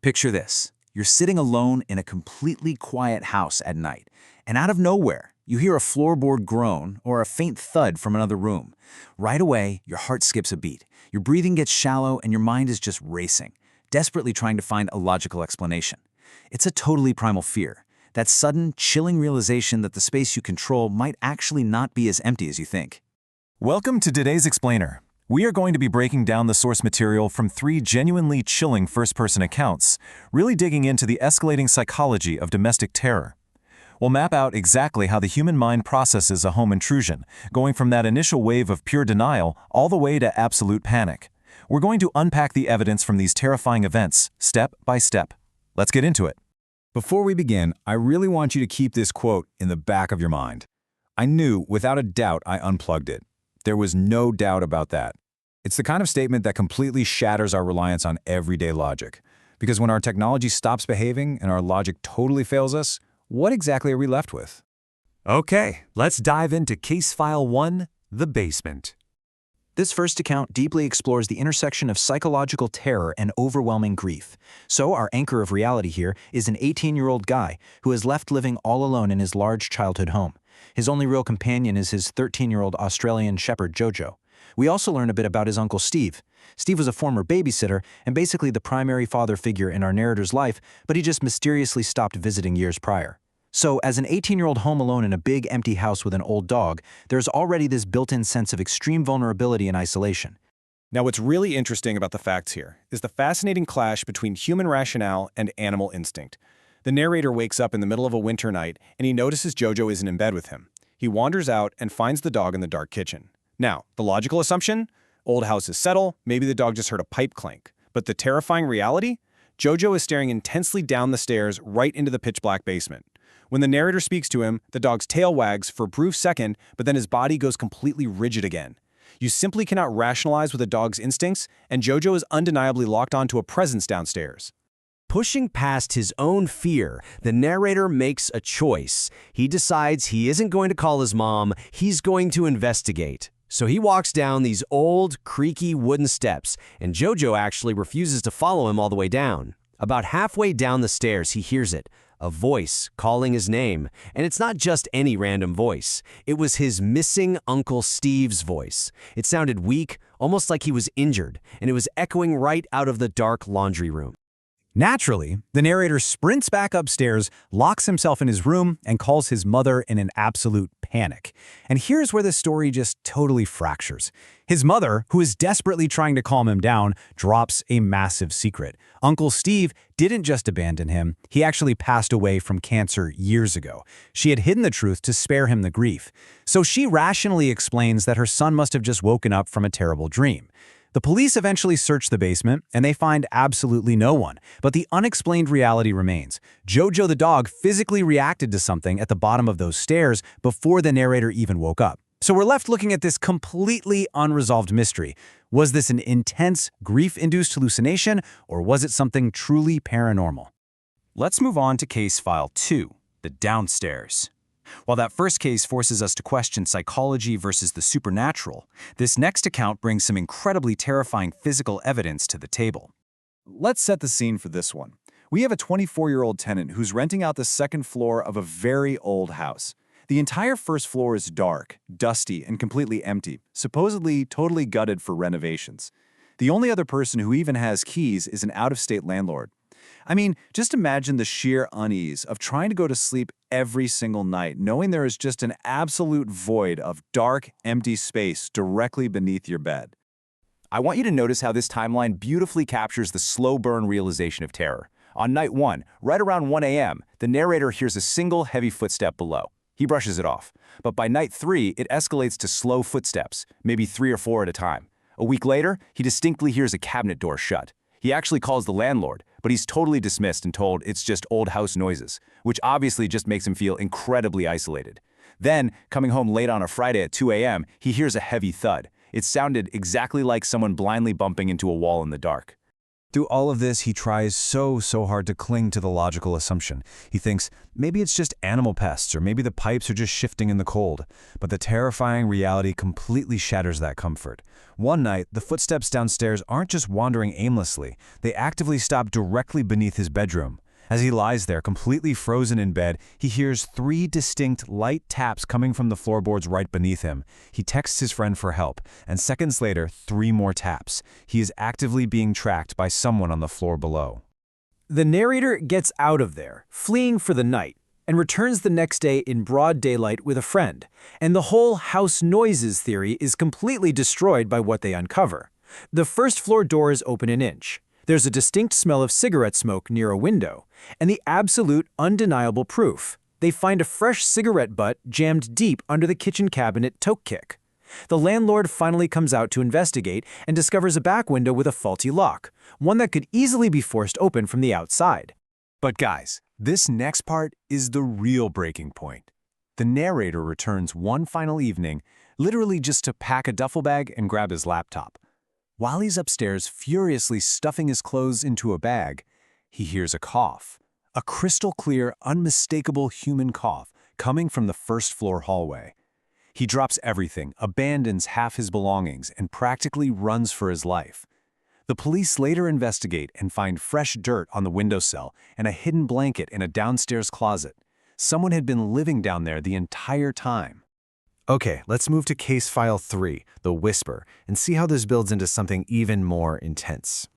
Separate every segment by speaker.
Speaker 1: Picture this. You're sitting alone in a completely quiet house at night, and out of nowhere, you hear a floorboard groan or a faint thud from another room. Right away, your heart skips a beat. Your breathing gets shallow and your mind is just racing, desperately trying to find a logical explanation. It's a totally primal fear, that sudden, chilling realization that the space you control might actually not be as empty as you think.
Speaker 2: Welcome to today's Explainer. We are going to be breaking down the source material from 3 genuinely chilling first-person accounts, really digging into the escalating psychology of domestic terror. We'll map out exactly how the human mind processes a home intrusion, going from that initial wave of pure denial all the way to absolute panic. We're going to unpack the evidence from these terrifying events, step by step. Let's get into it.
Speaker 3: Before we begin, I really want you to keep this quote in the back of your mind. I knew, without a doubt, I unplugged it. There was no doubt about that. It's the kind of statement that completely shatters our reliance on everyday logic. Because when our technology stops behaving and our logic totally fails us, what exactly are we left with?
Speaker 2: Okay, let's dive into Case File 1, The Basement.
Speaker 4: This first account deeply explores the intersection of psychological terror and overwhelming grief. So our anchor of reality here is an 18-year-old guy who is left living all alone in his large childhood home. His only real companion is his 13-year-old Australian shepherd Jojo. We also learn a bit about his uncle Steve. Steve was a former babysitter and basically the primary father figure in our narrator's life, but he just mysteriously stopped visiting years prior. So, as an 18-year-old home alone in a big empty house with an old dog, there's already this built-in sense of extreme vulnerability and isolation.
Speaker 5: Now, what's really interesting about the facts here is the fascinating clash between human rationale and animal instinct. The narrator wakes up in the middle of a winter night and he notices Jojo isn't in bed with him. He wanders out and finds the dog in the dark kitchen. Now, the logical assumption? Old houses settle, maybe the dog just heard a pipe clank. But the terrifying reality? Jojo is staring intensely down the stairs right into the pitch-black basement. When the narrator speaks to him, the dog's tail wags for a brief second, but then his body goes completely rigid again. You simply cannot rationalize with a dog's instincts, and Jojo is undeniably locked onto a presence downstairs.
Speaker 6: Pushing past his own fear, the narrator makes a choice. He decides he isn't going to call his mom, he's going to investigate. So he walks down these old, creaky wooden steps, and Jojo actually refuses to follow him all the way down. About halfway down the stairs, he hears it, a voice calling his name. And it's not just any random voice. It was his missing Uncle Steve's voice. It sounded weak, almost like he was injured, and it was echoing right out of the dark laundry room.
Speaker 3: Naturally, the narrator sprints back upstairs, locks himself in his room, and calls his mother in an absolute panic. And here's where the story just totally fractures. His mother, who is desperately trying to calm him down, drops a massive secret. Uncle Steve didn't just abandon him, he actually passed away from cancer years ago. She had hidden the truth to spare him the grief. So she rationally explains that her son must have just woken up from a terrible dream. The police eventually search the basement, and they find absolutely no one. But the unexplained reality remains. Jojo the dog physically reacted to something at the bottom of those stairs before the narrator even woke up. So we're left looking at this completely unresolved mystery. Was this an intense, grief-induced hallucination, or was it something truly paranormal?
Speaker 1: Let's move on to Case File 2, The Downstairs. While that first case forces us to question psychology versus the supernatural, this next account brings some incredibly terrifying physical evidence to the table.
Speaker 3: Let's set the scene for this one. We have a 24-year-old tenant who's renting out the second floor of a very old house. The entire first floor is dark, dusty, and completely empty, supposedly totally gutted for renovations. The only other person who even has keys is an out-of-state landlord. I mean, just imagine the sheer unease of trying to go to sleep every single night, knowing there is just an absolute void of dark, empty space directly beneath your bed.
Speaker 7: I want you to notice how this timeline beautifully captures the slow burn realization of terror. On night 1, right around 1 a.m., the narrator hears a single heavy footstep below. He brushes it off. But by night 3, it escalates to slow footsteps, maybe 3 or 4 at a time. A week later, he distinctly hears a cabinet door shut. He actually calls the landlord, but he's totally dismissed and told it's just old house noises, which obviously just makes him feel incredibly isolated. Then, coming home late on a Friday at 2 a.m., he hears a heavy thud. It sounded exactly like someone blindly bumping into a wall in the dark.
Speaker 3: Through all of this, he tries so hard to cling to the logical assumption. He thinks, maybe it's just animal pests, or maybe the pipes are just shifting in the cold. But the terrifying reality completely shatters that comfort. One night, the footsteps downstairs aren't just wandering aimlessly. They actively stop directly beneath his bedroom. As he lies there, completely frozen in bed, he hears 3 distinct light taps coming from the floorboards right beneath him. He texts his friend for help, and seconds later, 3 more taps. He is actively being tracked by someone on the floor below.
Speaker 4: The narrator gets out of there, fleeing for the night, and returns the next day in broad daylight with a friend. And the whole house noises theory is completely destroyed by what they uncover. The first floor door is open an inch. There's a distinct smell of cigarette smoke near a window, and the absolute, undeniable proof. They find a fresh cigarette butt jammed deep under the kitchen cabinet toke kick. The landlord finally comes out to investigate and discovers a back window with a faulty lock, one that could easily be forced open from the outside.
Speaker 2: But guys, this next part is the real breaking point. The narrator returns one final evening, literally just to pack a duffel bag and grab his laptop. While he's upstairs furiously stuffing his clothes into a bag, he hears a cough. A crystal clear, unmistakable human cough coming from the first floor hallway. He drops everything, abandons half his belongings, and practically runs for his life. The police later investigate and find fresh dirt on the windowsill and a hidden blanket in a downstairs closet. Someone had been living down there the entire time.
Speaker 3: Okay, let's move to case file 3, the Whisper, and see how this builds into something even more intense.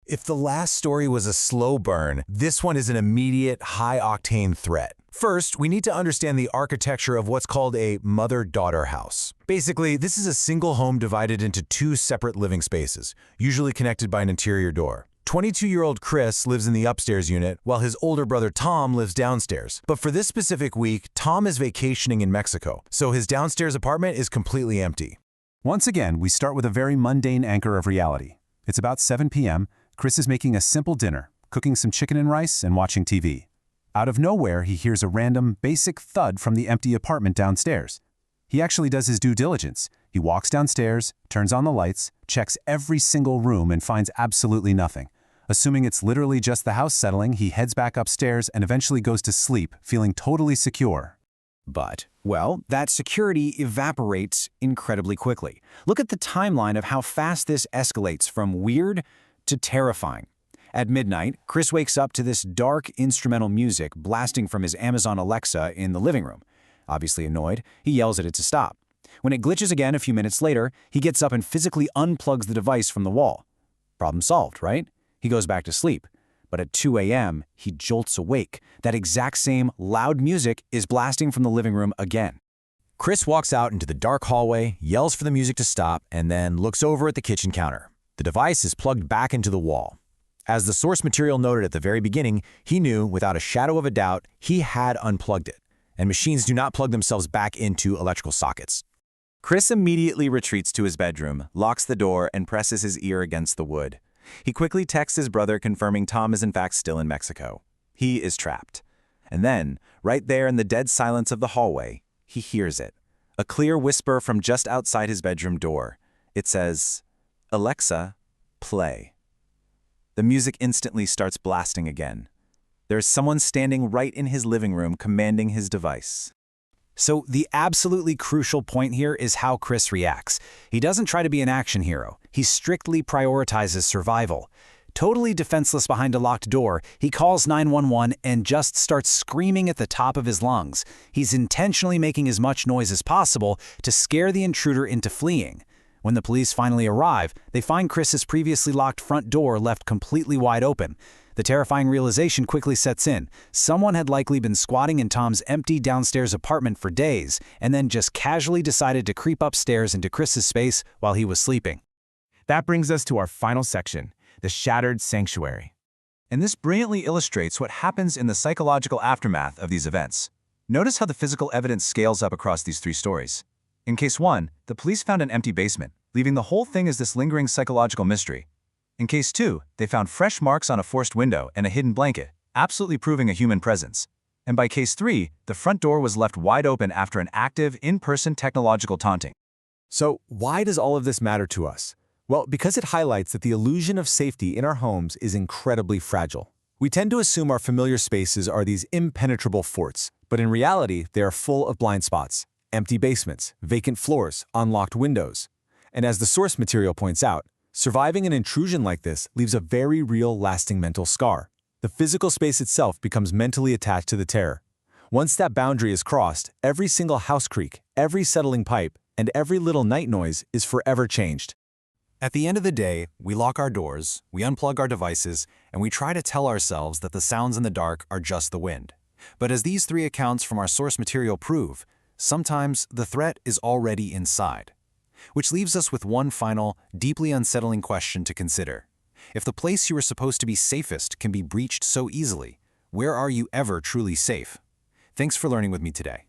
Speaker 8: If the last story was a slow burn, this one is an immediate, high-octane threat. First, we need to understand the architecture of what's called a mother-daughter house. Basically, this is a single home divided into 2 separate living spaces, usually connected by an interior door. 22-year-old Chris lives in the upstairs unit, while his older brother Tom lives downstairs. But for this specific week, Tom is vacationing in Mexico, so his downstairs apartment is completely empty.
Speaker 2: Once again, we start with a very mundane anchor of reality. It's about 7 p.m. Chris is making a simple dinner, cooking some chicken and rice and watching TV. Out of nowhere, he hears a random, basic thud from the empty apartment downstairs. He actually does his due diligence. He walks downstairs, turns on the lights, checks every single room and finds absolutely nothing. Assuming it's literally just the house settling, he heads back upstairs and eventually goes to sleep, feeling totally secure.
Speaker 4: But, well, that security evaporates incredibly quickly. Look at the timeline of how fast this escalates from weird to terrifying. At midnight, Chris wakes up to this dark instrumental music blasting from his Amazon Alexa in the living room. Obviously annoyed, he yells at it to stop. When it glitches again a few minutes later, he gets up and physically unplugs the device from the wall. Problem solved, right? He goes back to sleep. But at 2 a.m., he jolts awake. That exact same loud music is blasting from the living room again.
Speaker 8: Chris walks out into the dark hallway, yells for the music to stop, and then looks over at the kitchen counter. The device is plugged back into the wall. As the source material noted at the very beginning, he knew, without a shadow of a doubt, he had unplugged it. And machines do not plug themselves back into electrical sockets.
Speaker 7: Chris immediately retreats to his bedroom, locks the door, and presses his ear against the wood. He quickly texts his brother confirming Tom is in fact still in Mexico. He is trapped. And then, right there in the dead silence of the hallway, he hears it. A clear whisper from just outside his bedroom door. It says, "Alexa, play." The music instantly starts blasting again. There's someone standing right in his living room commanding his device.
Speaker 4: So the absolutely crucial point here is how Chris reacts. He doesn't try to be an action hero. He strictly prioritizes survival. Totally defenseless behind a locked door, he calls 911 and just starts screaming at the top of his lungs. He's intentionally making as much noise as possible to scare the intruder into fleeing. When the police finally arrive, they find Chris's previously locked front door left completely wide open. The terrifying realization quickly sets in. Someone had likely been squatting in Tom's empty downstairs apartment for days and then just casually decided to creep upstairs into Chris's space while he was sleeping.
Speaker 5: That brings us to our final section, the shattered sanctuary.
Speaker 1: And this brilliantly illustrates what happens in the psychological aftermath of these events. Notice how the physical evidence scales up across these 3 stories. In case 1, the police found an empty basement, leaving the whole thing as this lingering psychological mystery. In case 2, they found fresh marks on a forced window and a hidden blanket, absolutely proving a human presence. And by case 3, the front door was left wide open after an active, in-person technological taunting.
Speaker 3: So why does all of this matter to us? Well, because it highlights that the illusion of safety in our homes is incredibly fragile. We tend to assume our familiar spaces are these impenetrable forts, but in reality, they are full of blind spots, empty basements, vacant floors, unlocked windows. And as the source material points out, surviving an intrusion like this leaves a very real, lasting mental scar. The physical space itself becomes mentally attached to the terror. Once that boundary is crossed, every single house creak, every settling pipe, and every little night noise is forever changed.
Speaker 2: At the end of the day, we lock our doors, we unplug our devices, and we try to tell ourselves that the sounds in the dark are just the wind. But as these 3 accounts from our source material prove, sometimes the threat is already inside. Which leaves us with one final, deeply unsettling question to consider. If the place you were supposed to be safest can be breached so easily, where are you ever truly safe? Thanks for learning with me today.